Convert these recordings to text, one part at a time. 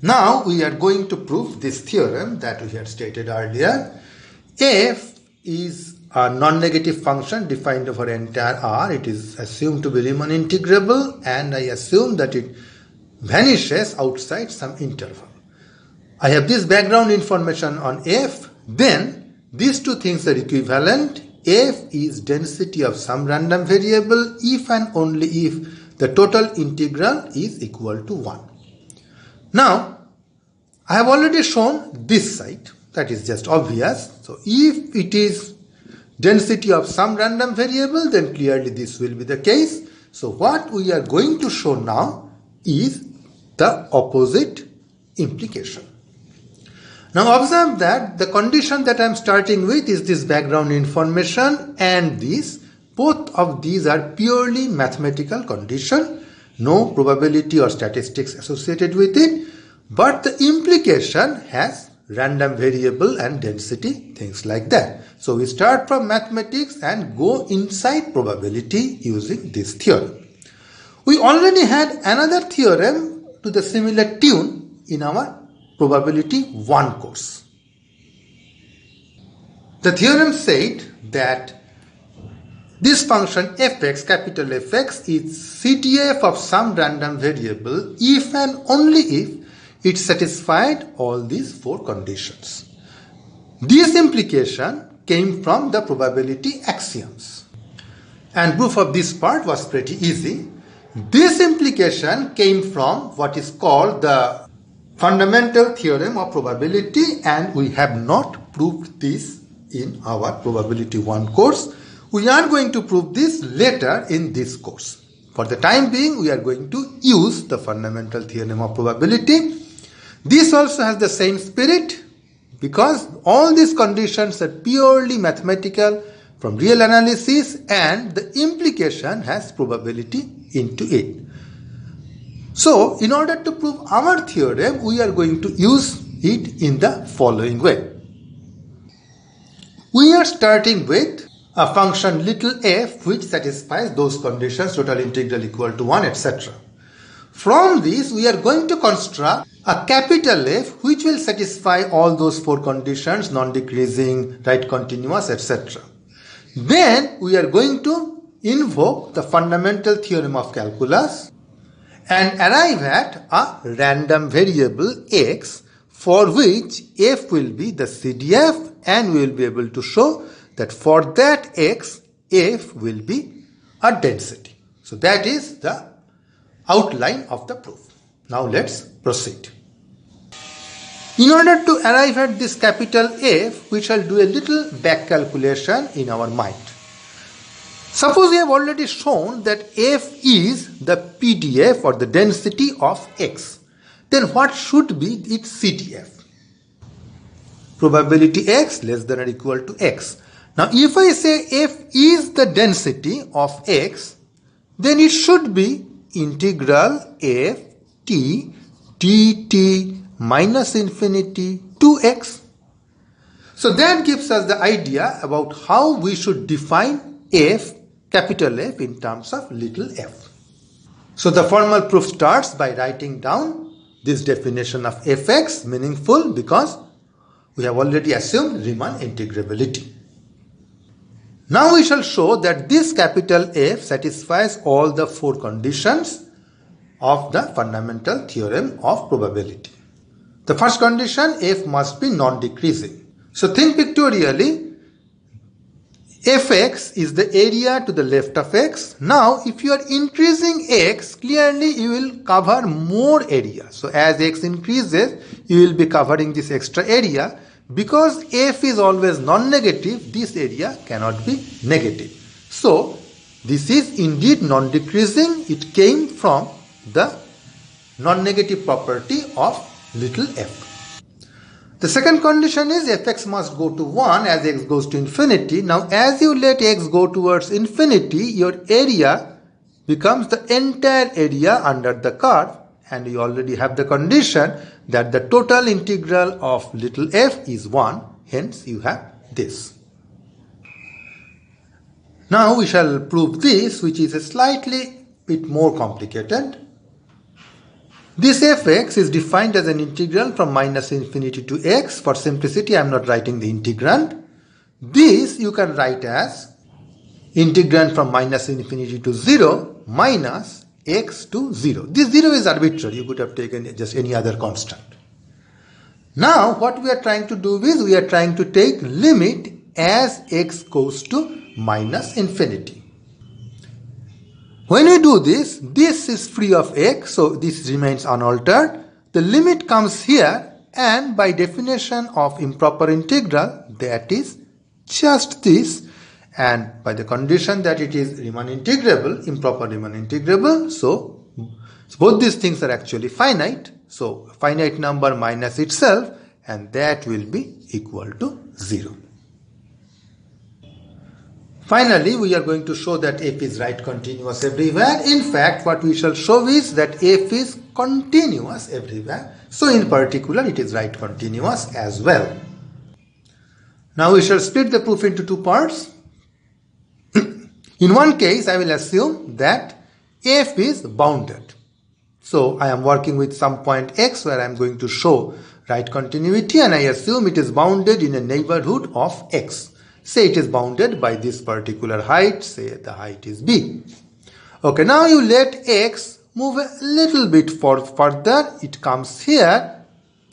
Now we are going to prove this theorem that we had stated earlier. F is a non-negative function defined over entire R. It is assumed to be Riemann integrable, and I assume that it vanishes outside some interval. I have this background information on F, then these two things are equivalent. F is density of some random variable if and only if the total integral is equal to 1. Now, I have already shown this side, that is just obvious. So, if it is density of some random variable, then clearly this will be the case. So, what we are going to show now is the opposite implication. Now, observe that the condition that I am starting with is this background information and this. Both of these are purely mathematical condition, no probability or statistics associated with it, but the implication has random variable and density, things like that. So we start from mathematics and go inside probability using this theorem. We already had another theorem to the similar tune in our probability 1 course. The theorem said that this function fx, capital Fx, is CDF of some random variable if and only if it satisfied all these 4 conditions. This implication came from the probability axioms, and proof of this part was pretty easy. This implication came from what is called the fundamental theorem of probability, and we have not proved this in our probability 1 course. We are going to prove this later in this course. For the time being, we are going to use the fundamental theorem of probability. This also has the same spirit because all these conditions are purely mathematical from real analysis, and the implication has probability into it. So, in order to prove our theorem, we are going to use it in the following way. We are starting with a function little f which satisfies those conditions, total integral equal to 1, etc. From this, we are going to construct a capital F which will satisfy all those 4 conditions, non-decreasing, right continuous, etc. Then we are going to invoke the fundamental theorem of calculus and arrive at a random variable x for which f will be the CDF, and we will be able to show that for that x, f will be a density. So that is the outline of the proof. Now let's proceed. In order to arrive at this capital F, we shall do a little back calculation in our mind. Suppose we have already shown that f is the PDF or the density of x. Then what should be its CDF? Probability x less than or equal to x. Now if I say f is the density of x, then it should be integral f t dt minus infinity to x. So that gives us the idea about how we should define f, capital F, in terms of little f. So the formal proof starts by writing down this definition of fx, meaningful because we have already assumed Riemann integrability. Now we shall show that this capital F satisfies all the 4 conditions of the fundamental theorem of probability. The first condition, f must be non-decreasing. So think pictorially, fx is the area to the left of x. Now if you are increasing x, clearly you will cover more area. So as x increases, you will be covering this extra area. Because f is always non-negative, this area cannot be negative. So this is indeed non-decreasing. It came from the non-negative property of little f. The second condition is fx must go to 1 as x goes to infinity. Now as you let x go towards infinity, your area becomes the entire area under the curve, and you already have the condition that the total integral of little f is 1, hence you have this. Now we shall prove this, which is a slightly bit more complicated. This fx is defined as an integral from minus infinity to x. For simplicity, I am not writing the integrand. This you can write as integrand from minus infinity to 0 minus x to 0. This 0 is arbitrary. You could have taken just any other constant. Now, what we are trying to do is we are trying to take limit as x goes to minus infinity. When we do this, this is free of x, so this remains unaltered. The limit comes here, and by definition of improper integral, that is just this, and by the condition that it is Riemann integrable, improper Riemann integrable, so both these things are actually finite, so finite number minus itself, and that will be equal to 0. Finally, we are going to show that f is right continuous everywhere. In fact, what we shall show is that f is continuous everywhere. So in particular, it is right continuous as well. Now we shall split the proof into two parts. In one case, I will assume that f is bounded. So I am working with some point x where I am going to show right continuity, and I assume it is bounded in a neighborhood of x. Say it is bounded by this particular height, say the height is b. Okay, now you let x move a little bit further, it comes here,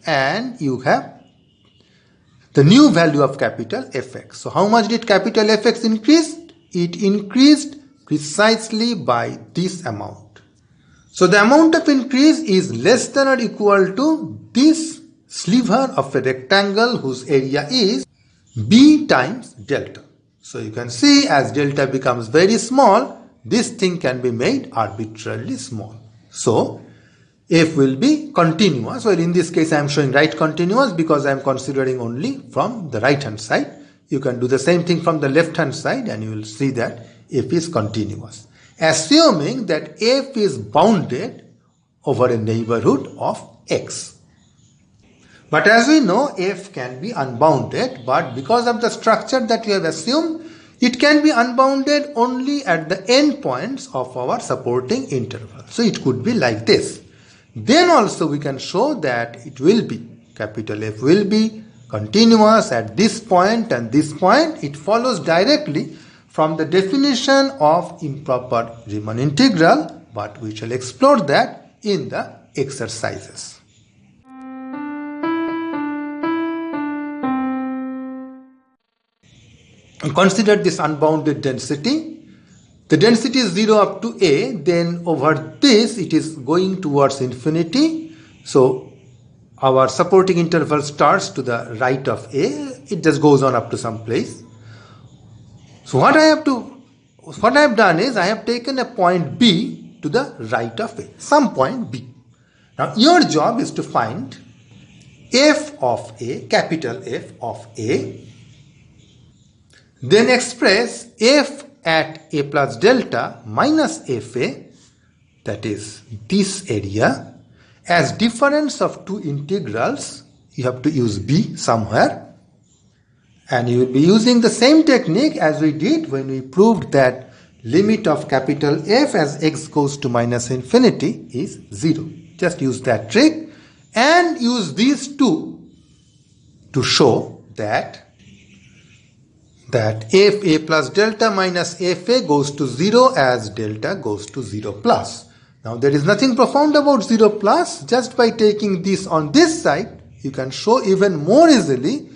and you have the new value of capital Fx. So how much did capital Fx increase? It increased precisely by this amount. So the amount of increase is less than or equal to this sliver of a rectangle whose area is b times delta. So you can see as delta becomes very small, this thing can be made arbitrarily small. So f will be continuous. Well, in this case I am showing right continuous because I am considering only from the right hand side. You can do the same thing from the left hand side and you will see that f is continuous. Assuming that f is bounded over a neighborhood of x. But as we know, f can be unbounded, but because of the structure that we have assumed, it can be unbounded only at the endpoints of our supporting interval. So it could be like this. Then also we can show that it will be, capital F will be continuous at this point and this point. It follows directly from the definition of improper Riemann integral, but we shall explore that in the exercises. Consider this unbounded density. The density is 0 up to a, then over this it is going towards infinity. So our supporting interval starts to the right of a, it just goes on up to some place. So what I have done is I have taken a point b to the right of a, some point b. Now your job is to find f of a, capital F of a, then express f at a plus delta minus fa, that is this area, as difference of two integrals. You have to use b somewhere, and you will be using the same technique as we did when we proved that limit of capital F as x goes to minus infinity is 0. Just use that trick and use these two to show that fa plus delta minus fa goes to 0 as delta goes to 0 plus. Now there is nothing profound about 0 plus. Just by taking this on this side, you can show even more easily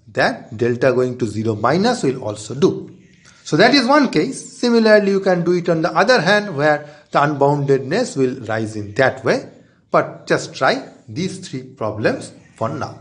that delta going to 0 minus will also do. So that is one case. Similarly, you can do it on the other hand where the unboundedness will rise in that way. But just try these three problems for now.